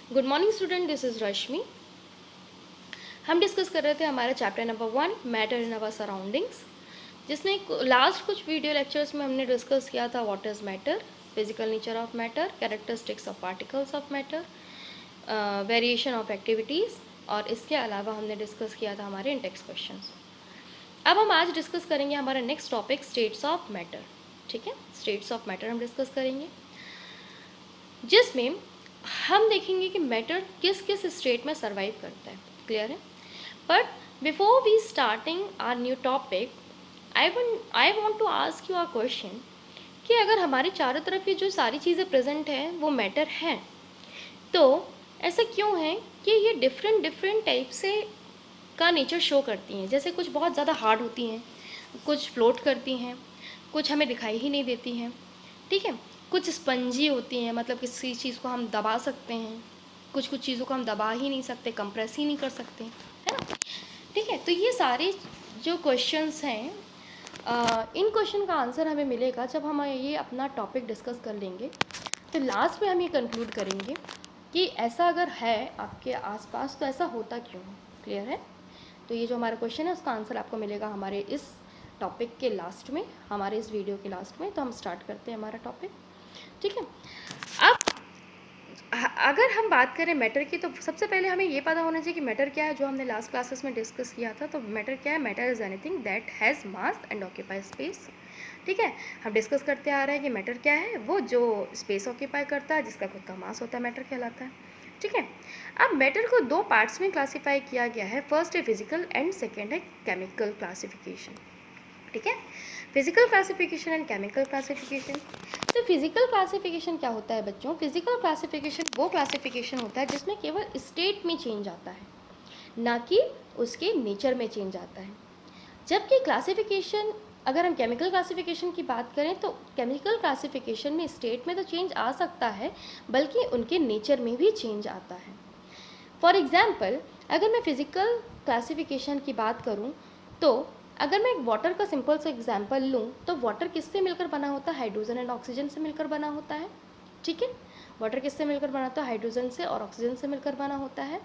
Good morning student, this is Rashmi. हम discuss कर रहे थे हमारा chapter number 1 matter in our surroundings, जिसमें लास्ट कुछ वीडियो लेक्चर्स में हमने डिस्कस किया था what is matter, physical nature of matter, characteristics of particles of matter, variation of activities, और इसके अलावा हमने डिस्कस किया था हमारे इंटेक्स क्वेश्चंस। अब हम आज डिस्कस करेंगे हमारा next topic states of matter. ठीक है, स्टेट्स ऑफ मैटर हम डिस्कस करेंगे, जिसमें हम देखेंगे कि मैटर किस किस स्टेट में सर्वाइव करता है। क्लियर है? But before we starting our new topic, I want to ask you a question कि अगर हमारे चारों तरफ ये जो सारी चीज़ें प्रेजेंट हैं वो मैटर हैं, तो ऐसा क्यों है कि ये डिफरेंट डिफरेंट टाइप से का नेचर शो करती हैं। जैसे कुछ बहुत ज़्यादा हार्ड होती हैं, कुछ फ्लोट करती हैं, कुछ हमें दिखाई ही नहीं देती हैं। ठीक है, कुछ स्पंजी होती हैं, मतलब किसी चीज़ को हम दबा सकते हैं, कुछ कुछ चीज़ों को हम दबा ही नहीं सकते, कंप्रेस ही नहीं कर सकते, है ना। ठीक है, तो ये सारे जो क्वेश्चंस हैं, इन क्वेश्चन का आंसर हमें मिलेगा जब हम ये अपना टॉपिक डिस्कस कर लेंगे। तो लास्ट में हम ये कंक्लूड करेंगे कि ऐसा अगर है आपके आसपास तो ऐसा होता क्यों है। क्लियर है? तो ये जो हमारा क्वेश्चन है उसका आंसर आपको मिलेगा हमारे इस टॉपिक के लास्ट में, हमारे इस वीडियो के लास्ट में। तो हम स्टार्ट करते हैं हमारा टॉपिक। ठीक है, अब अगर हम बात करें मैटर की, तो सबसे पहले हमें ये पता होना चाहिए कि मैटर क्या है, जो हमने लास्ट क्लासेस में डिस्कस किया था। तो मैटर क्या है? Matter is anything that has mass and occupy space. ठीक है, हम डिस्कस करते आ रहे हैं कि मैटर क्या है, वो जो स्पेस ऑक्यूपाई करता है, जिसका खुद का मास होता है, मैटर कहलाता है। ठीक है, अब मैटर को दो पार्ट्स में क्लासीफाई किया गया है। फर्स्ट है फिजिकल एंड सेकेंड है केमिकल क्लासिफिकेशन। ठीक है, physical classification and chemical classification. तो फिजिकल क्लासिफिकेशन क्या होता है बच्चों? फिजिकल क्लासिफिकेशन वो क्लासिफिकेशन होता है जिसमें केवल स्टेट में चेंज आता है, ना कि उसके नेचर में चेंज आता है। जबकि क्लासिफिकेशन, अगर हम केमिकल क्लासिफिकेशन की बात करें, तो केमिकल क्लासिफिकेशन में स्टेट में तो चेंज आ सकता है, बल्कि उनके नेचर में भी चेंज आता है। फॉर एग्जाम्पल, अगर मैं फिजिकल क्लासिफिकेशन की बात करूँ, तो अगर मैं वाटर का सिंपल सा एग्जाम्पल लूँ, तो वाटर किससे मिलकर बना होता है? हाइड्रोजन एंड ऑक्सीजन से मिलकर बना होता है। ठीक है, वाटर किससे मिलकर बना होता है? हाइड्रोजन से और ऑक्सीजन से मिलकर बना होता है।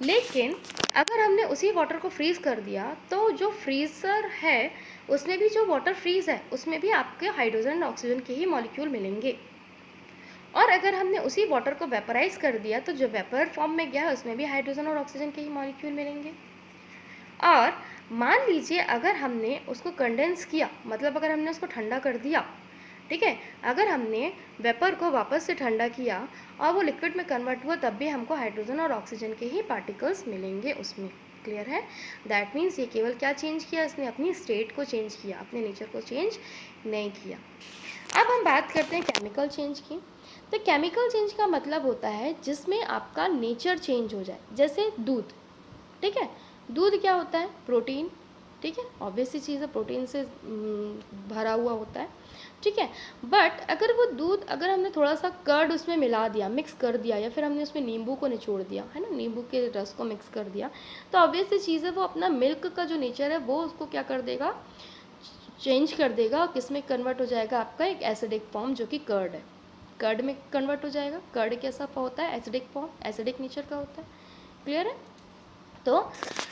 लेकिन अगर हमने उसी वाटर को फ्रीज़ कर दिया, तो जो फ्रीज़र है उसमें भी, जो वाटर फ्रीज़ है उसमें भी आपके हाइड्रोजन एंड ऑक्सीजन के ही मॉलिक्यूल मिलेंगे। और अगर हमने उसी वाटर को वेपराइज कर दिया, तो जो वेपर फॉर्म में गया है उसमें भी हाइड्रोजन और ऑक्सीजन के ही मॉलिक्यूल मिलेंगे। और मान लीजिए अगर हमने उसको कंडेंस किया, मतलब अगर हमने उसको ठंडा कर दिया, ठीक है, अगर हमने वेपर को वापस से ठंडा किया और वो लिक्विड में कन्वर्ट हुआ, तब भी हमको हाइड्रोजन और ऑक्सीजन के ही पार्टिकल्स मिलेंगे उसमें। क्लियर है? दैट मीन्स ये केवल क्या चेंज किया, इसने अपनी स्टेट को चेंज किया, अपने नेचर को चेंज नहीं किया। अब हम बात करते हैं केमिकल चेंज की। तो केमिकल चेंज का मतलब होता है जिसमें आपका नेचर चेंज हो जाए। जैसे दूध, ठीक है, दूध क्या होता है? प्रोटीन। ठीक है, ऑब्वियस सी चीज़ है, प्रोटीन से भरा हुआ होता है। ठीक है, बट अगर वो दूध, अगर हमने थोड़ा सा कर्ड उसमें मिला दिया, मिक्स कर दिया, या फिर हमने उसमें नींबू को निचोड़ दिया, है ना, नींबू के रस को मिक्स कर दिया, तो ऑब्वियस सी चीज़ है, वो अपना मिल्क का जो नेचर है वो उसको क्या कर देगा? चेंज कर देगा। किस में कन्वर्ट हो जाएगा? आपका एक एसिडिक फॉर्म, जो कि कर्ड है, कर्ड में कन्वर्ट हो जाएगा। कर्ड कैसा होता है? एसिडिक फॉर्म, एसिडिक नेचर का होता है। क्लियर है? तो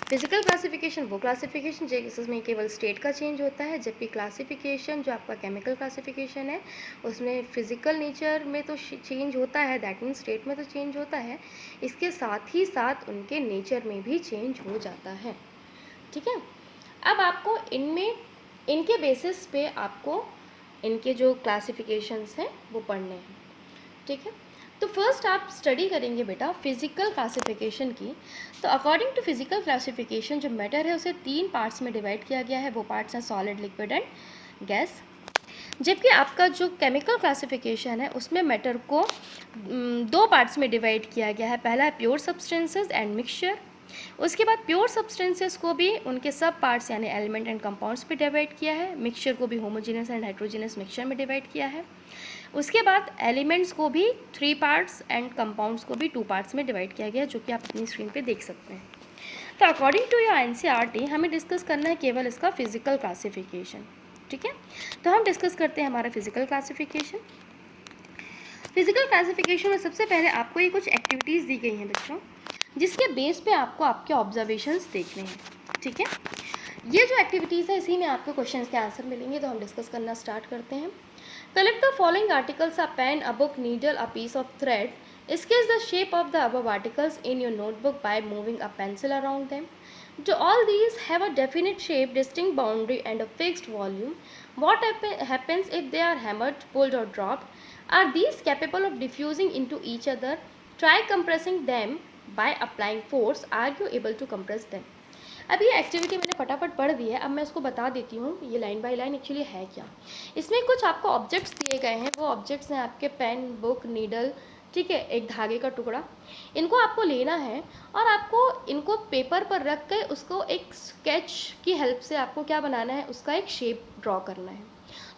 फिजिकल क्लासिफिकेशन वो क्लासिफिकेशन जिसमें केवल स्टेट का चेंज होता है, जबकि क्लासिफिकेशन जो आपका केमिकल क्लासिफिकेशन है उसमें फिजिकल नेचर में तो चेंज होता है, दैट मीन्स स्टेट में तो चेंज होता है, इसके साथ ही साथ उनके नेचर में भी चेंज हो जाता है। ठीक है, अब आपको इनमें, इनके बेसिस पे आपको इनके जो क्लासिफिकेशंस हैं वो पढ़ने हैं। ठीक है, तो फर्स्ट आप स्टडी करेंगे बेटा फिजिकल क्लासिफिकेशन की। तो अकॉर्डिंग टू फिजिकल क्लासिफिकेशन, जो मैटर है उसे 3 पार्ट्स में डिवाइड किया गया है। वो पार्ट्स हैं सॉलिड, लिक्विड एंड गैस। जबकि आपका जो केमिकल क्लासिफिकेशन है उसमें मैटर को 2 पार्ट्स में डिवाइड किया गया है। पहला है प्योर सब्सटेंसेस एंड मिक्सचर। उसके बाद प्योर सब्सटेंसेस को भी उनके सब पार्ट्स यानी एलिमेंट एंड कंपाउंड्स पे डिवाइड किया है। मिक्सचर को भी होमोजेनस एंड हाइड्रोजेनस मिक्सचर में डिवाइड किया है। उसके बाद एलिमेंट्स को भी 3 पार्ट्स एंड कंपाउंड्स को भी 2 पार्ट्स में डिवाइड किया गया, जो कि आप अपनी स्क्रीन पे देख सकते हैं। तो अकॉर्डिंग टू योर एनसीईआरटी हमें डिस्कस करना है केवल इसका फिजिकल क्लासिफिकेशन। ठीक है, तो हम डिस्कस करते हैं हमारा फिजिकल क्लासिफिकेशन। फिजिकल क्लासिफिकेशन में सबसे पहले आपको ये कुछ एक्टिविटीज़ दी गई हैं बच्चों, जिसके बेस पे आपको आपके ऑब्जर्वेशंस देखने हैं, ठीक है। ये जो एक्टिविटीज़ है इसी में आपको क्वेश्चंस के आंसर मिलेंगे, तो हम डिस्कस करना स्टार्ट करते हैं। Collect the following articles: a pen, a book, needle, a piece of thread. Sketch the shape of the above articles in your notebook by moving a pencil around them. Do all these have a definite shape, distinct boundary, and a fixed volume? What happens if they are hammered, pulled, or dropped? Are these capable of diffusing into each other? Try compressing them by applying force. Are you able to compress them? अब ये activity मैंने फटाफट पढ़ दी है, अब मैं इसको बता देती हूँ ये लाइन बाय लाइन एक्चुअली है क्या। इसमें कुछ आपको ऑब्जेक्ट्स दिए गए हैं, वो ऑब्जेक्ट्स हैं आपके पेन, बुक, नीडल, ठीक है, एक धागे का टुकड़ा। इनको आपको लेना है और आपको इनको पेपर पर रख कर उसको एक स्केच की हेल्प से आपको क्या बनाना है, उसका एक शेप ड्रॉ करना है।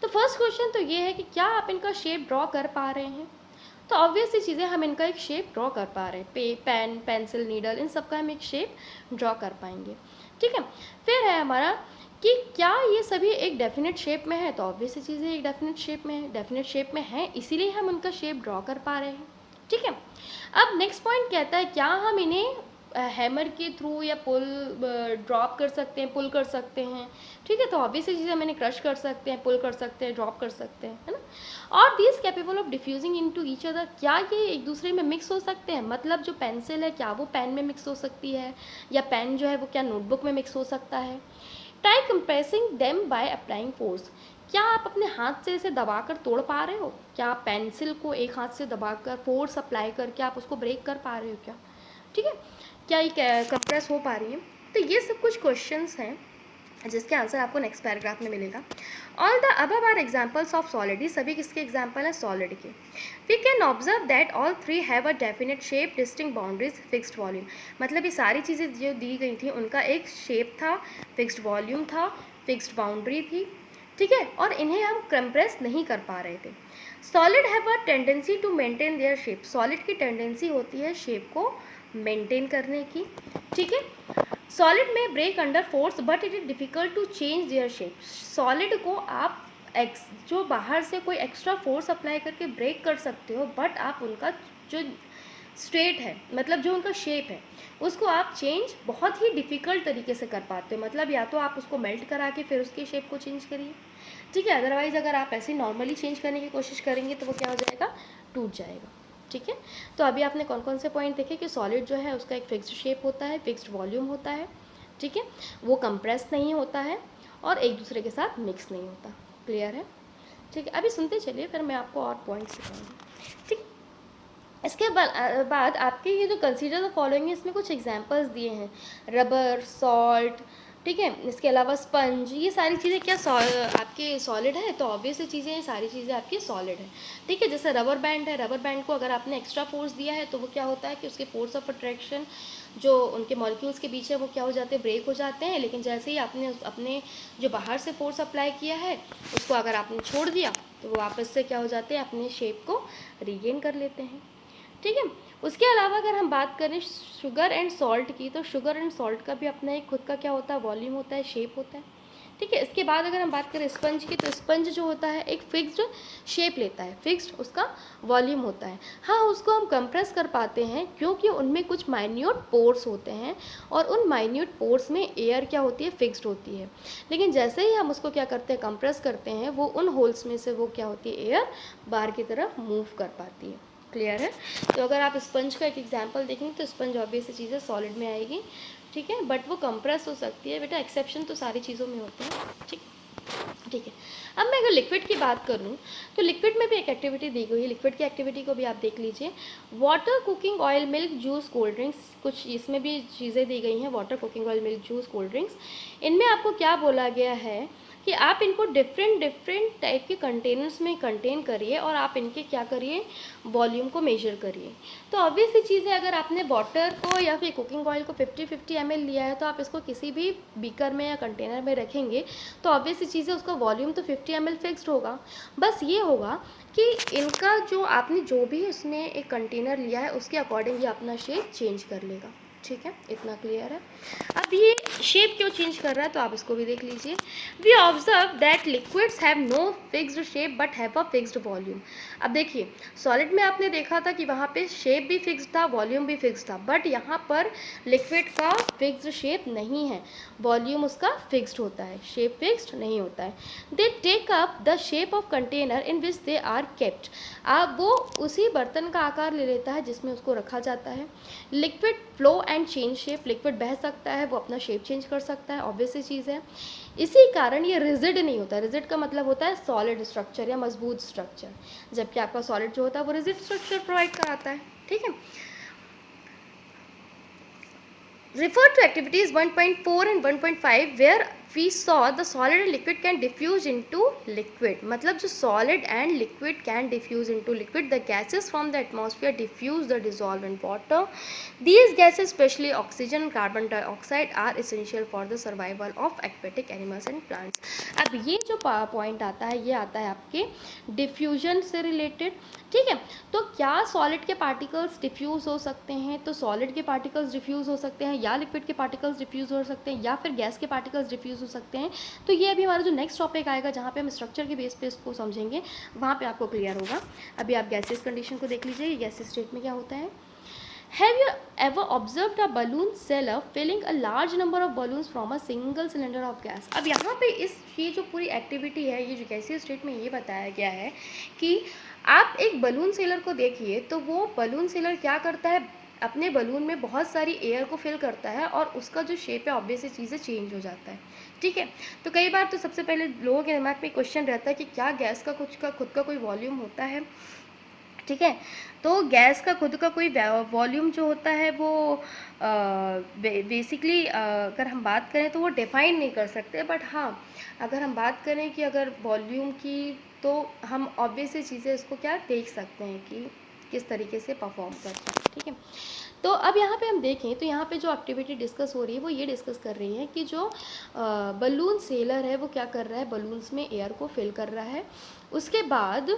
तो फर्स्ट क्वेश्चन तो ये है कि क्या आप इनका शेप ड्रॉ कर पा रहे हैं। तो ऑब्वियस सी चीज़ें, हम इनका एक शेप ड्रॉ कर पा रहे हैं, पेन, पेंसिल, नीडल, इन सब का हम एक शेप ड्रॉ कर पाएंगे, ठीक है। फिर है हमारा कि क्या ये सभी एक डेफिनेट शेप में है, तो ऑब्वियस सी चीज़ें एक डेफिनेट शेप में है, डेफिनेट शेप में है इसीलिए हम उनका शेप ड्रॉ कर पा रहे हैं, ठीक है। अब नेक्स्ट पॉइंट कहता है क्या हम इन्हें हैमर के थ्रू या पुल ड्रॉप कर सकते हैं, पुल कर सकते हैं, ठीक है। तो ऑब्वियस चीज़ें हम इन्हें क्रश कर सकते हैं, पुल कर सकते हैं, ड्रॉप कर सकते हैं, है ना। और these capable of diffusing into each other, क्या ये एक दूसरे में मिक्स हो सकते हैं, मतलब जो पेंसिल है क्या वो पेन में मिक्स हो सकती है, या पेन जो है वो क्या नोटबुक में मिक्स हो सकता है। Try compressing them by applying force, क्या आप अपने हाथ से इसे दबाकर तोड़ पा रहे हो, क्या आप पेंसिल को एक हाथ से दबाकर फोर्स अप्लाई करके आप उसको ब्रेक कर पा रहे हो क्या, ठीक है, क्या ये कंप्रेस हो पा रही है। तो ये सब कुछ क्वेश्चंस हैं जिसके आंसर आपको नेक्स्ट पैराग्राफ में मिलेगा। All the above are examples of solid, ये सभी किसके एग्जाम्पल हैं, सॉलिड के। We can observe that all three have a definite shape, distinct boundaries, fixed volume, मतलब ये सारी चीज़ें जो दी गई थी उनका एक शेप था, फिक्स्ड वॉल्यूम था, फिक्स्ड बाउंड्री थी, ठीक है, और इन्हें हम कंप्रेस नहीं कर पा रहे थे। Solid have a tendency to maintain their shape, solid की टेंडेंसी होती है शेप को मेंटेन करने की, ठीक है। सॉलिड में break under force but it is difficult to change their shape, solid को आप जो बाहर से कोई एक्स्ट्रा फोर्स अप्लाई करके ब्रेक कर सकते हो, बट आप उनका जो स्ट्रेट है, मतलब जो उनका शेप है, उसको आप चेंज बहुत ही डिफ़िकल्ट तरीके से कर पाते हो, मतलब या तो आप उसको मेल्ट करा के फिर उसके शेप को चेंज करिए, ठीक है, अदरवाइज़ अगर आप ऐसे नॉर्मली चेंज करने की कोशिश करेंगे तो वो क्या हो जाएगा, टूट जाएगा, ठीक है। तो अभी आपने कौन कौन से पॉइंट देखे कि सॉलिड जो है उसका एक फिक्स्ड शेप होता है, फिक्स्ड वॉल्यूम होता है, ठीक है, वो कंप्रेस नहीं होता है और एक दूसरे के साथ मिक्स नहीं होता, क्लियर है, ठीक है। अभी सुनते चलिए, फिर मैं आपको और पॉइंट्स सिखाऊंगी, ठीक। इसके बाद आपके ये जो कंसीडर द फॉलोइंग है, इसमें कुछ एग्जांपल्स दिए हैं, रबर, सॉल्ट, ठीक है, इसके अलावा स्पंज, ये सारी चीज़ें क्या आपके सॉलिड है, तो ऑब्वियस चीज़ें ये सारी चीज़ें आपकी सॉलिड है, ठीक है। जैसे रबर बैंड है, रबर बैंड को अगर आपने एक्स्ट्रा फोर्स दिया है तो वो क्या होता है कि उसके फोर्स ऑफ अट्रैक्शन जो उनके मॉलिक्यूल्स के बीच है वो क्या हो जाते हैं, ब्रेक हो जाते हैं, लेकिन जैसे ही आपने अपने जो बाहर से फोर्स अप्लाई किया है उसको अगर आपने छोड़ दिया तो वो वापस से क्या हो जाते हैं, अपने शेप को रीगेन कर लेते हैं, ठीक है। उसके अलावा अगर हम बात करें शुगर एंड सॉल्ट की, तो शुगर एंड सॉल्ट का भी अपना एक खुद का क्या होता है, वॉल्यूम होता है, शेप होता है, ठीक है। इसके बाद अगर हम बात करें स्पंज की, तो स्पंज जो होता है एक फिक्स्ड शेप लेता है, फिक्स्ड उसका वॉल्यूम होता है। हाँ, उसको हम कंप्रेस कर पाते हैं क्योंकि उनमें कुछ माइन्यूट पोर्स होते हैं और उन माइन्यूट पोर्स में एयर क्या होती है, फिक्स्ड होती है, लेकिन जैसे ही हम उसको क्या करते हैं, कंप्रेस करते हैं, वो उन होल्स में से वो क्या होती है, एयर बाहर की तरफ मूव कर पाती है, क्लियर है। तो अगर आप स्पंज का एक एग्जांपल देखेंगे तो स्पंज ऑब्वियस चीज़ें सॉलिड में आएगी, ठीक है, बट वो कंप्रेस हो सकती है, बेटा एक्सेप्शन तो सारी चीज़ों में होते हैं, ठीक, ठीक है। अब मैं अगर लिक्विड की बात करूं तो लिक्विड में भी एक एक्टिविटी दी गई है, लिक्विड की एक्टिविटी को भी आप देख लीजिए। Water, cooking oil, milk, juice, cold drinks, कुछ इसमें भी चीज़ें दी गई हैं, water, cooking oil, milk, juice, cold drinks. इनमें आपको क्या बोला गया है कि आप इनको डिफरेंट टाइप के कंटेनर्स में कंटेन करिए और आप इनके क्या करिए, वॉल्यूम को मेजर करिए। तो ऑब्वियस सी चीज़ है, अगर आपने वाटर को या फिर कुकिंग ऑयल को 50-50 ml लिया है तो आप इसको किसी भी बीकर में या कंटेनर में रखेंगे तो ऑब्वियस सी चीज़ है, उसका वॉल्यूम तो 50 ml फिक्स्ड होगा। बस ये होगा कि इनका जो आपने जो भी उसमें एक कंटेनर लिया है उसके अकॉर्डिंग ये अपना शेप चेंज कर लेगा, ठीक है, इतना क्लियर है। अब ये शेप क्यों चेंज कर रहा है तो आप इसको भी देख लीजिए। We observe that liquids have no fixed shape but have a fixed volume. अब देखिए सॉलिड में आपने देखा था कि वहाँ पे शेप भी फिक्स्ड था, वॉल्यूम भी फिक्स्ड था, बट यहाँ पर लिक्विड का फिक्स्ड शेप नहीं है, वॉल्यूम उसका फिक्स्ड होता है, शेप फिक्स्ड नहीं होता है। They take up the shape of container in which they are kept. अब वो उसी बर्तन का आकार ले लेता है जिसमें उसको रखा जाता है। Liquid flow and change shape, liquid बह सकता है, वो अपना शेप चेंज कर सकता है, ऑब्वियस सी चीज़ है। इसी कारण ये रिजिड नहीं होता। रिजिड का मतलब होता है सॉलिड स्ट्रक्चर या मजबूत स्ट्रक्चर, जबकि आपका सॉलिड जो होता है वो रिजिड स्ट्रक्चर प्रोवाइड कराता है। ठीक है। Refer to activities 1.4 and 1.5 where we saw the solid and liquid can diffuse into liquid. मतलब जो solid and liquid can diffuse into liquid, the gases from the atmosphere diffuse the dissolve in water. These gases, especially oxygen and carbon dioxide, are essential for the survival of aquatic animals and plants. अब ये जो point आता है ये आता है आपके diffusion से रिलेटेड। ठीक है, तो क्या सॉलिड के पार्टिकल्स डिफ्यूज हो सकते हैं? तो सॉलिड के पार्टिकल्स डिफ्यूज हो सकते हैं, या लिक्विड के पार्टिकल्स डिफ्यूज हो सकते हैं, या फिर गैस के पार्टिकल्स डिफ्यूज हो सकते हैं। तो ये अभी हमारा जो नेक्स्ट टॉपिक आएगा जहाँ पे हम स्ट्रक्चर के बेस पे इसको समझेंगे, वहाँ पे आपको क्लियर होगा। अभी आप गैसेस कंडीशन को देख लीजिए, गैसेस स्टेट में क्या होता है। Have you ever observed a balloon seller filling a large number of balloons from a single cylinder of gas? अब यहाँ पे ये जो पूरी एक्टिविटी है, ये जो गैसीय स्टेट में ये बताया गया है कि आप एक बलून सेलर को देखिए, तो वो बलून सेलर क्या करता है, अपने बलून में बहुत सारी एयर को फिल करता है और उसका जो शेप है ऑब्वियस चीज़ें चेंज हो जाता है। ठीक है, तो कई बार तो सबसे पहले लोगों के दिमाग में क्वेश्चन रहता है कि क्या गैस का खुद का कोई वॉल्यूम होता है। ठीक है, तो गैस का खुद का कोई वॉल्यूम जो होता है वो बेसिकली अगर हम बात करें तो वो डिफाइन नहीं कर सकते, बट हाँ अगर हम बात करें कि अगर वॉल्यूम की, तो हम ऑब्वियस चीज़ें इसको क्या देख सकते हैं कि किस तरीके से परफॉर्म करता है। ठीक है, तो अब यहाँ पे हम देखें तो यहाँ पे जो एक्टिविटी डिस्कस हो रही है वो ये डिस्कस कर रही है कि जो बलून सेलर है वो क्या कर रहा है, बलून्स में एयर को फिल कर रहा है। उसके बाद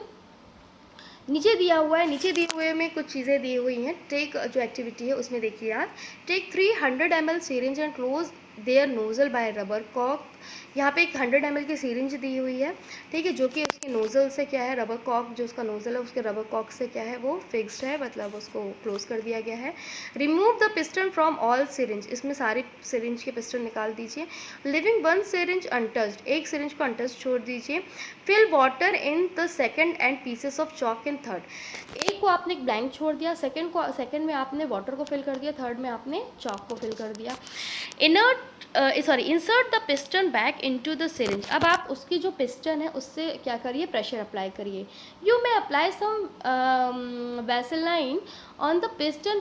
नीचे दिया हुआ है, नीचे दिए हुए में कुछ चीज़ें दी हुई हैं। टेक जो एक्टिविटी है उसमें देखिए आप, take 300 ml syringe and close their nozzle by rubber कॉक। यहाँ पे एक 100 ml की सीरिंज दी हुई है, ठीक है, जो कि उसके नोजल से क्या है, रबर कॉक जो उसका नोजल है उसके रबर कॉक से क्या है वो फिक्स्ड है, मतलब उसको क्लोज कर दिया गया है। Remove the piston from all syringe, इसमें सारी सीरिंज के पिस्टन निकाल दीजिए। लिविंग वन सीरिंज अनटच्ड, एक सीरिंज को अनटच्ड छोड़ दीजिए। Fill water in the second and pieces of chalk in third, एक को आपने एक ब्लैंक छोड़ दिया, सेकेंड में आपने वाटर को फिल कर दिया, थर्ड में आपने चॉक को फिल कर दिया। Insert the piston back into the syringe, अब आप उसकी जो पिस्टन है उससे क्या करिए, प्रेशर अप्लाई करिए। You may apply some Vaseline on the piston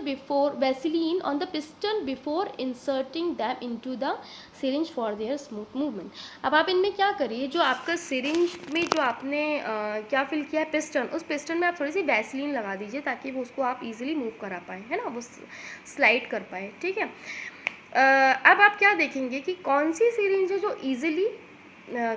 before inserting them into the syringe for their smooth movement. अब आप इनमें क्या करिए, जो आपका सिरिंज में जो आपने क्या फिल किया है पिस्टन, उस पिस्टन में आप थोड़ी सी वैसलीन लगा दीजिए ताकि वो उसको आप इजीली मूव करा पाएँ, है ना, वो स्लाइड कर पाए। ठीक है, अब आप क्या देखेंगे कि कौन सी सिरिंज है जो ईजिली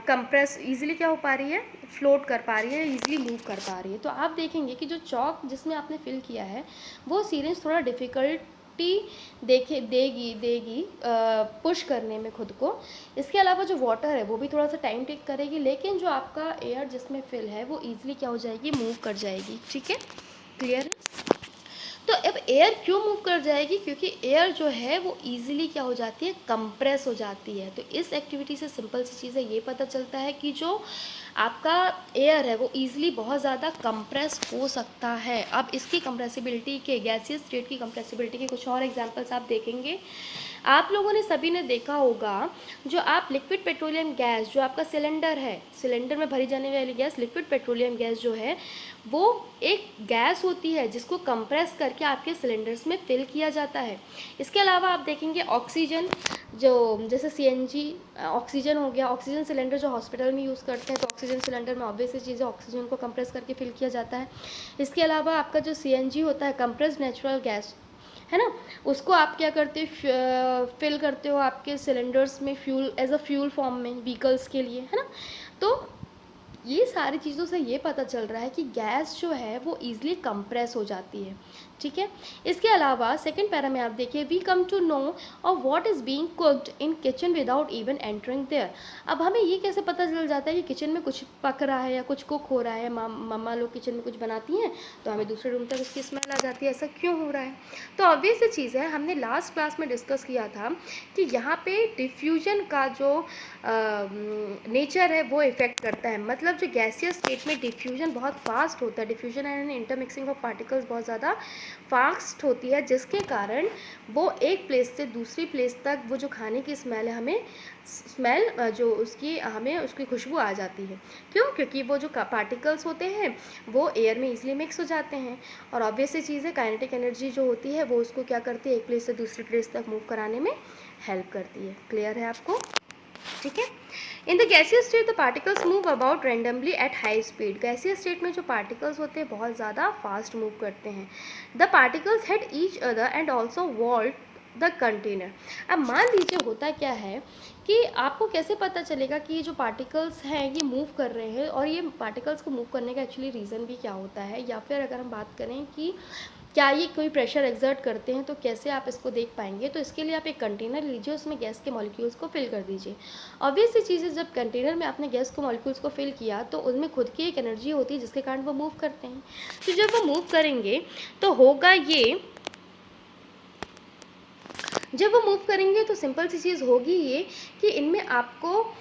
कंप्रेस, ईजिली क्या हो पा रही है, फ्लोट कर पा रही है, ईजिली मूव कर पा रही है। तो आप देखेंगे कि जो चॉक जिसमें आपने फिल किया है वो सिरिंज थोड़ा डिफ़िकल्टी देगी पुश करने में खुद को। इसके अलावा जो वाटर है वो भी थोड़ा सा टाइम टेक करेगी, लेकिन जो आपका एयर जिसमें फिल है वो ईजिली क्या हो जाएगी, मूव कर जाएगी। ठीक है, क्लियर है। तो अब एयर क्यों मूव कर जाएगी, क्योंकि एयर जो है वो इजीली क्या हो जाती है, कंप्रेस हो जाती है। तो इस एक्टिविटी से सिंपल सी चीज़ है, ये पता चलता है कि जो आपका एयर है वो इजीली बहुत ज़्यादा कंप्रेस हो सकता है। अब इसकी कंप्रेसिबिलिटी के, गैसियस स्टेट की कंप्रेसिबिलिटी के कुछ और एग्जांपल्स आप देखेंगे। आप लोगों ने सभी ने देखा होगा, जो आप लिक्विड पेट्रोलियम गैस, जो आपका सिलेंडर है, सिलेंडर में भरी जाने वाली गैस लिक्विड पेट्रोलियम गैस जो है वो एक गैस होती है जिसको कंप्रेस करके आपके सिलेंडर्स में फिल किया जाता है। इसके अलावा आप देखेंगे ऑक्सीजन, जो जैसे सीएनजी ऑक्सीजन हो गया, ऑक्सीजन सिलेंडर जो हॉस्पिटल में यूज़ करते हैं, तो ऑक्सीजन सिलेंडर में ऑब्वियस चीज़ है, ऑक्सीजन को कंप्रेस करके फिल किया जाता है। इसके अलावा आपका जो सीएनजी होता है, कंप्रेस्ड नेचुरल गैस, है ना, उसको आप क्या करते हो, फिल करते हो आपके सिलेंडर्स में fuel, as a fuel form में व्हीकल्स के लिए, है ना। तो ये सारी चीज़ों से ये पता चल रहा है कि गैस जो है वो ईज़िली कंप्रेस हो जाती है। ठीक है। इसके अलावा सेकंड पैरा में आप देखिए, we come to know of what is being cooked in kitchen without even entering there. अब हमें ये कैसे पता चल जाता है कि किचन में कुछ पक रहा है या कुछ कुक हो रहा है, मम्मा लोग किचन में कुछ बनाती हैं तो हमें दूसरे रूम तक उसकी स्मेल आ जाती है, ऐसा क्यों हो रहा है? तो ऑब्वियस सी चीज़ है, हमने लास्ट क्लास में डिस्कस किया था कि यहाँ पे डिफ्यूजन का जो नेचर है वो इफ़ेक्ट करता है। मतलब जो गैसियस स्टेट में डिफ्यूजन बहुत फास्ट होता है, diffusion and intermixing of particles बहुत ज़्यादा फास्ट होती है, जिसके कारण वो एक प्लेस से दूसरी प्लेस तक वो जो खाने की स्मेल है, हमें स्मेल जो उसकी हमें उसकी खुशबू आ जाती है। क्यों? क्योंकि वो जो पार्टिकल्स होते हैं वो एयर में ईजिली मिक्स हो जाते हैं, और ऑब्वियस सी चीज़ है, काइनेटिक एनर्जी जो होती है वो उसको क्या करती है, एक प्लेस से दूसरी प्लेस तक मूव कराने में हेल्प करती है। क्लियर है आपको? ठीक है। In the gaseous state the particles move about randomly at high speed. Gaseous state में जो पार्टिकल्स होते हैं बहुत ज़्यादा फास्ट मूव करते हैं। The particles hit each other and also wall the container. अब मान लीजिए होता क्या है कि आपको कैसे पता चलेगा कि ये जो पार्टिकल्स हैं ये मूव कर रहे हैं, और ये पार्टिकल्स को मूव करने का एक्चुअली रीज़न भी क्या होता है, या फिर अगर हम बात करें कि क्या ये कोई प्रेशर एक्सर्ट करते हैं तो कैसे आप इसको देख पाएंगे? तो इसके लिए आप एक कंटेनर लीजिए, उसमें गैस के मॉलिक्यूल्स को फिल कर दीजिए। ऑब्वियस सी चीज़ है, जब कंटेनर में आपने गैस के मॉलिक्यूल्स को फिल किया तो उनमें खुद की एक एनर्जी होती है जिसके कारण वो मूव करते हैं। तो जब वो मूव करेंगे तो होगा ये, जब वो मूव करेंगे तो सिंपल सी चीज़ होगी ये कि इनमें आपको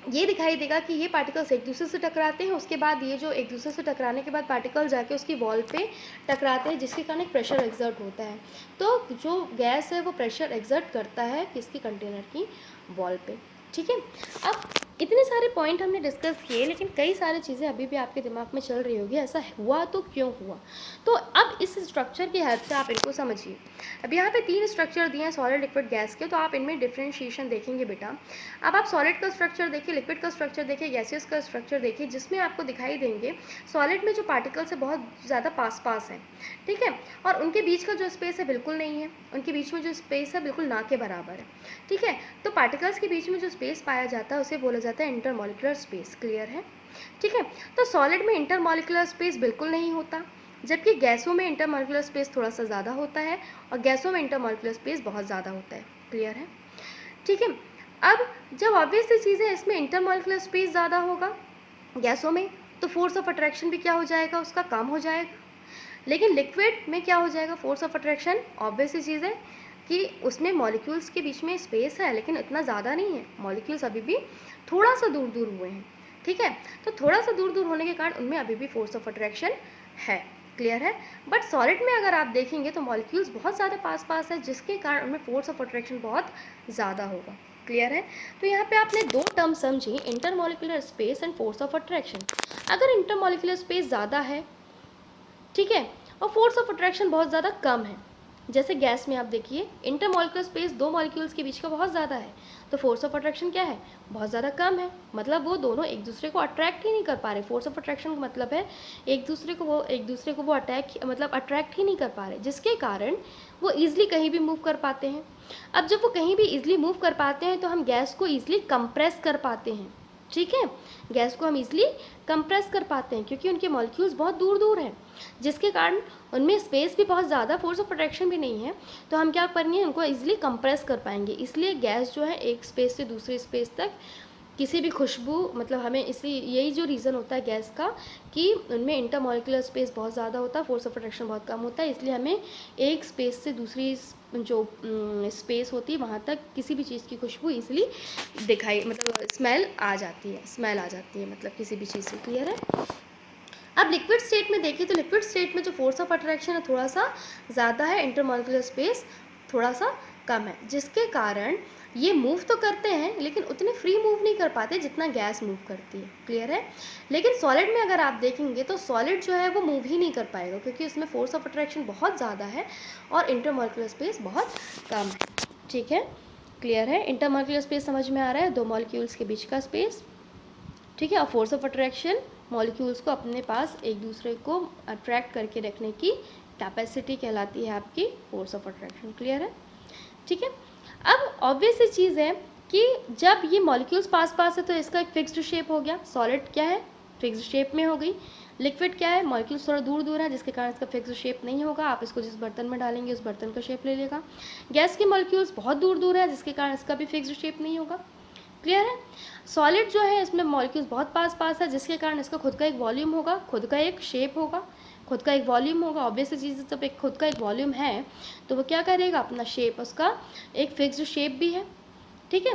ये दिखाई देगा कि ये पार्टिकल्स एक दूसरे से टकराते हैं, उसके बाद ये जो एक दूसरे से टकराने के बाद पार्टिकल जाके उसकी वॉल पे टकराते हैं, जिसके कारण एक प्रेशर एक्सर्ट होता है। तो जो गैस है वो प्रेशर एक्सर्ट करता है किसकी, कंटेनर की वॉल पे। ठीक है। अब इतने सारे पॉइंट हमने डिस्कस किए, लेकिन कई सारी चीज़ें अभी भी आपके दिमाग में चल रही होगी, ऐसा हुआ तो क्यों हुआ? तो अब इस स्ट्रक्चर की हेल्प से आप इनको समझिए। अब यहाँ पे 3 स्ट्रक्चर दिए हैं सॉलिड, लिक्विड, गैस के, तो आप इनमें डिफ्रेंशिएशन देखेंगे बेटा। अब आप सॉलिड का स्ट्रक्चर देखिए, लिक्विड का स्ट्रक्चर देखिए, गैसियस का स्ट्रक्चर देखिए, जिसमें आपको दिखाई देंगे सॉलिड में जो पार्टिकल्स है बहुत ज़्यादा पास हैं, ठीक है, और उनके बीच का जो स्पेस है बिल्कुल नहीं है, उनके बीच में जो स्पेस है बिल्कुल ना के बराबर है। ठीक है। तो पार्टिकल्स के बीच में जो स्पेस पाया जाता है उसे बोला जाता है इंटरमॉलिक्यूलर स्पेस। क्लियर है? ठीक है। तो सॉलिड में इंटरमॉलिक्यूलर स्पेस बिल्कुल नहीं होता, जबकि गैसों में इंटरमॉलिक्यूलर स्पेस थोड़ा सा ज़्यादा होता है, और गैसों में इंटरमॉलिक्यूलर स्पेस बहुत ज़्यादा होता है। क्लियर है? ठीक है। अब जब ऑब्वियस सी चीज़ है, इसमें इंटरमॉलिक्यूलर स्पेस ज़्यादा होगा गैसों में, तो फोर्स ऑफ अट्रैक्शन भी क्या हो जाएगा, उसका कम हो जाएगा। लेकिन लिक्विड में क्या हो जाएगा, फोर्स ऑफ अट्रैक्शन, ऑब्वियस सी चीज़ है कि उसमें मॉलिक्यूल्स के बीच में स्पेस है, लेकिन इतना ज़्यादा नहीं है, मॉलिक्यूल्स अभी भी थोड़ा सा दूर दूर हुए हैं। ठीक है। तो थोड़ा सा दूर दूर होने के कारण उनमें अभी भी फोर्स ऑफ अट्रैक्शन है। क्लियर है? बट सॉलिड में अगर आप देखेंगे तो मॉलिक्यूल्स बहुत ज़्यादा पास है, जिसके कारण उनमें फोर्स ऑफ अट्रैक्शन बहुत ज़्यादा होगा। क्लियर है? तो यहाँ पे आपने 2 टर्म समझी, intermolecular space and force of attraction. अगर इंटरमॉलिक्यूलर स्पेस ज़्यादा है, ठीक है, और फोर्स ऑफ अट्रैक्शन बहुत ज़्यादा कम है, जैसे गैस में आप देखिए इंटरमॉलिक्यूलर स्पेस 2 मॉलिक्यूल्स के बीच का बहुत ज़्यादा है, तो फोर्स ऑफ अट्रैक्शन क्या है, बहुत ज़्यादा कम है। मतलब वो दोनों एक दूसरे को अट्रैक्ट ही नहीं कर पा रहे। फोर्स ऑफ अट्रैक्शन का मतलब है एक दूसरे को वो अट्रैक्ट ही नहीं कर पा रहे, जिसके कारण वो ईजिली कहीं भी मूव कर पाते हैं। अब जब वो कहीं भी ईजिली मूव कर पाते हैं तो हम गैस को ईजिली कंप्रेस कर पाते हैं। ठीक है, गैस को हम इजीली कंप्रेस कर पाते हैं क्योंकि उनके मॉलिक्यूल्स बहुत दूर दूर हैं, जिसके कारण उनमें स्पेस भी बहुत ज़्यादा, फोर्स ऑफ अट्रैक्शन भी नहीं है, तो हम क्या करेंगे, उनको इजीली कंप्रेस कर पाएंगे। इसलिए गैस जो है एक स्पेस से दूसरे स्पेस तक किसी भी खुशबू, मतलब हमें इसलिए यही जो रीज़न होता है गैस का कि उनमें इंटरमॉलिक्यूलर स्पेस बहुत ज़्यादा होता है, फोर्स ऑफ अट्रैक्शन बहुत कम होता है, इसलिए हमें एक स्पेस से दूसरी जो स्पेस होती है वहाँ तक किसी भी चीज़ की खुशबू इजीली मतलब स्मेल आ जाती है मतलब किसी भी चीज़ की। क्लियर है? अब लिक्विड स्टेट में देखिए तो लिक्विड स्टेट में जो फोर्स ऑफ अट्रैक्शन है थोड़ा सा ज़्यादा है, इंटरमॉलिक्यूलर स्पेस थोड़ा सा कम है, जिसके कारण ये मूव तो करते हैं लेकिन उतने फ्री मूव नहीं कर पाते जितना गैस मूव करती है। क्लियर है? लेकिन सॉलिड में अगर आप देखेंगे तो सॉलिड जो है वो मूव ही नहीं कर पाएगा क्योंकि उसमें फोर्स ऑफ अट्रैक्शन बहुत ज़्यादा है और इंटरमॉलिक्यूलर स्पेस बहुत कम है। ठीक है? क्लियर है? इंटरमॉलिक्यूलर स्पेस समझ में आ रहा है, 2 मॉलिक्यूल्स के बीच का स्पेस। ठीक है, और फोर्स ऑफ अट्रैक्शन मॉलिक्यूल्स को अपने पास एक दूसरे को अट्रैक्ट करके रखने की कैपेसिटी कहलाती है आपकी फोर्स ऑफ अट्रैक्शन। क्लियर है? ठीक है। अब ऑब्वियस सी चीज़ है कि जब ये मॉलिक्यूल्स पास है तो इसका एक फिक्स्ड शेप हो गया, सॉलिड क्या है, फिक्स्ड शेप में हो गई। लिक्विड क्या है, मॉलिक्यूल्स थोड़ा दूर दूर है जिसके कारण इसका फिक्स शेप नहीं होगा, आप इसको जिस बर्तन में डालेंगे उस बर्तन का शेप ले लेगा। गैस की मॉलिक्यूल्स बहुत दूर दूर है जिसके कारण इसका भी फिक्स शेप नहीं होगा। क्लियर है। सॉलिड जो है इसमें मॉलिक्यूल्स बहुत पास पास है जिसके कारण इसका खुद का एक वॉल्यूम होगा, खुद का एक शेप होगा, खुद का एक वॉल्यूम होगा। ऑब्वियसली चीज़ जब एक खुद का एक वॉल्यूम है तो वो क्या करेगा, अपना शेप, उसका एक फिक्स्ड शेप भी है, ठीक है,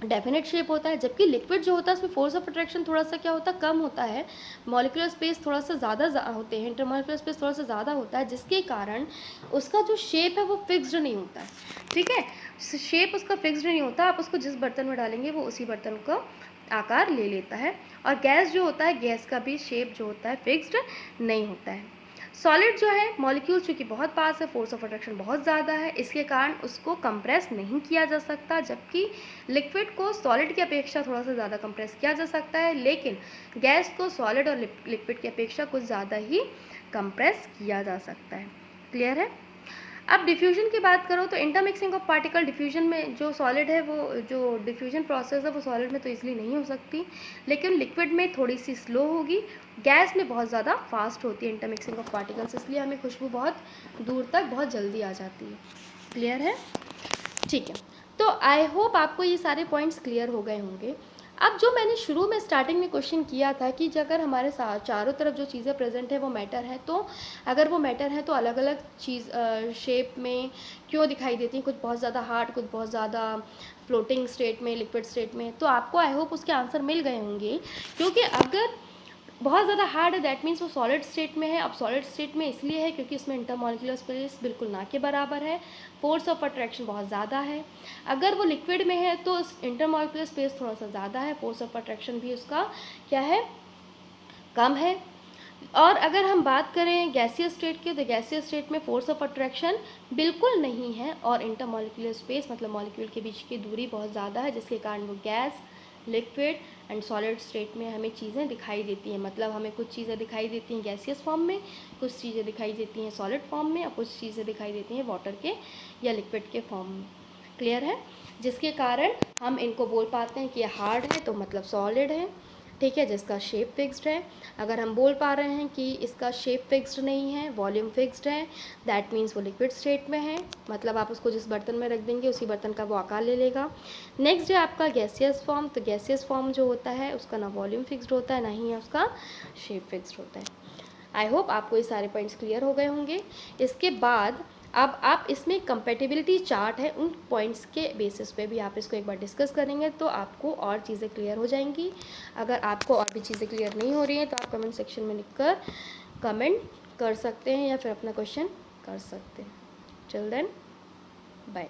डेफिनेट शेप होता है। जबकि लिक्विड जो होता है उसमें फोर्स ऑफ अट्रैक्शन थोड़ा सा क्या होता है, कम होता है, मॉलिक्यूलर स्पेस थोड़ा सा ज़्यादा होते हैं, इंटरमॉलिक्यूलर स्पेस थोड़ा सा ज़्यादा होता है, जिसके कारण उसका जो शेप है वो फिक्स्ड नहीं होता है, ठीक है, शेप उसका फिक्स्ड नहीं होता। आप उसको जिस बर्तन में डालेंगे वो उसी बर्तन का आकार ले लेता है। और गैस जो होता है, गैस का भी शेप जो होता है फिक्स्ड नहीं होता है। सॉलिड जो है, मॉलिक्यूल चूँकि बहुत पास है, फोर्स ऑफ अट्रैक्शन बहुत ज़्यादा है, इसके कारण उसको कंप्रेस नहीं किया जा सकता। जबकि लिक्विड को सॉलिड की अपेक्षा थोड़ा सा ज़्यादा कंप्रेस किया जा सकता है, लेकिन गैस को सॉलिड और लिक्विड की अपेक्षा कुछ ज़्यादा ही कंप्रेस किया जा सकता है। क्लियर है। अब डिफ्यूजन की बात करो तो इंटरमिक्सिंग ऑफ पार्टिकल, डिफ्यूजन में जो सॉलिड है, वो जो डिफ्यूजन प्रोसेस है वो सॉलिड में तो इजीली नहीं हो सकती, लेकिन लिक्विड में थोड़ी सी स्लो होगी, गैस में बहुत ज़्यादा फास्ट होती है इंटरमिक्सिंग ऑफ पार्टिकल्स, इसलिए हमें खुशबू बहुत दूर तक बहुत जल्दी आ जाती है। क्लियर है, ठीक है। तो आई होप आपको ये सारे पॉइंट्स क्लियर हो गए होंगे। अब जो मैंने शुरू में स्टार्टिंग में क्वेश्चन किया था कि अगर हमारे चारों तरफ जो चीज़ें प्रेजेंट है वो मैटर है, तो अगर वो मैटर है तो अलग अलग चीज़ शेप में क्यों दिखाई देती हैं, कुछ बहुत ज़्यादा हार्ड, कुछ बहुत ज़्यादा फ्लोटिंग स्टेट में, लिक्विड स्टेट में। तो आपको आई होप उसके आंसर मिल गए होंगे, क्योंकि अगर बहुत ज़्यादा हार्ड है दैट मीन्स वो सॉलिड स्टेट में है। अब सॉलिड स्टेट में इसलिए है क्योंकि उसमें इंटरमॉलिक्यूलर स्पेस बिल्कुल ना के बराबर है, फोर्स ऑफ अट्रैक्शन बहुत ज़्यादा है। अगर वो लिक्विड में है तो इंटरमॉलिक्यूलर स्पेस थोड़ा सा ज़्यादा है, फोर्स ऑफ अट्रैक्शन भी उसका क्या है, कम है। और अगर हम बात करें गैसियस स्टेट की, तो गैसियस स्टेट में फोर्स ऑफ अट्रैक्शन बिल्कुल नहीं है और इंटरमॉलिक्यूलर स्पेस मतलब मॉलिक्यूल के बीच की दूरी बहुत ज़्यादा है, जिसके कारण वो gas, liquid and solid state में हमें चीज़ें दिखाई देती हैं। मतलब हमें कुछ चीज़ें दिखाई देती हैं गैसियस फॉर्म में, कुछ चीज़ें दिखाई देती हैं सॉलिड फॉर्म में, और कुछ चीज़ें दिखाई देती हैं वाटर के या लिक्विड के फॉर्म में। क्लियर है, जिसके कारण हम इनको बोल पाते हैं कि ये हार्ड है तो मतलब सॉलिड है, ठीक है, जिसका शेप फिक्स्ड है। अगर हम बोल पा रहे हैं कि इसका शेप फिक्स्ड नहीं है, वॉल्यूम फिक्स्ड है, दैट मीन्स वो लिक्विड स्टेट में है, मतलब आप उसको जिस बर्तन में रख देंगे उसी बर्तन का वो आकार ले लेगा। नेक्स्ट है आपका गैसियस फॉर्म। तो गैसियस फॉर्म जो होता है उसका ना वॉल्यूम फिक्स्ड होता है, ना ही उसका शेप फिक्स्ड होता है। आई होप आपको ये सारे पॉइंट्स क्लियर हो गए होंगे। इसके बाद अब आप इसमें कंपैटिबिलिटी चार्ट है, उन पॉइंट्स के बेसिस पे भी आप इसको एक बार डिस्कस करेंगे तो आपको और चीज़ें क्लियर हो जाएंगी। अगर आपको और भी चीज़ें क्लियर नहीं हो रही हैं तो आप कमेंट सेक्शन में लिखकर कमेंट कर सकते हैं या फिर अपना क्वेश्चन कर सकते हैं। Till then, bye.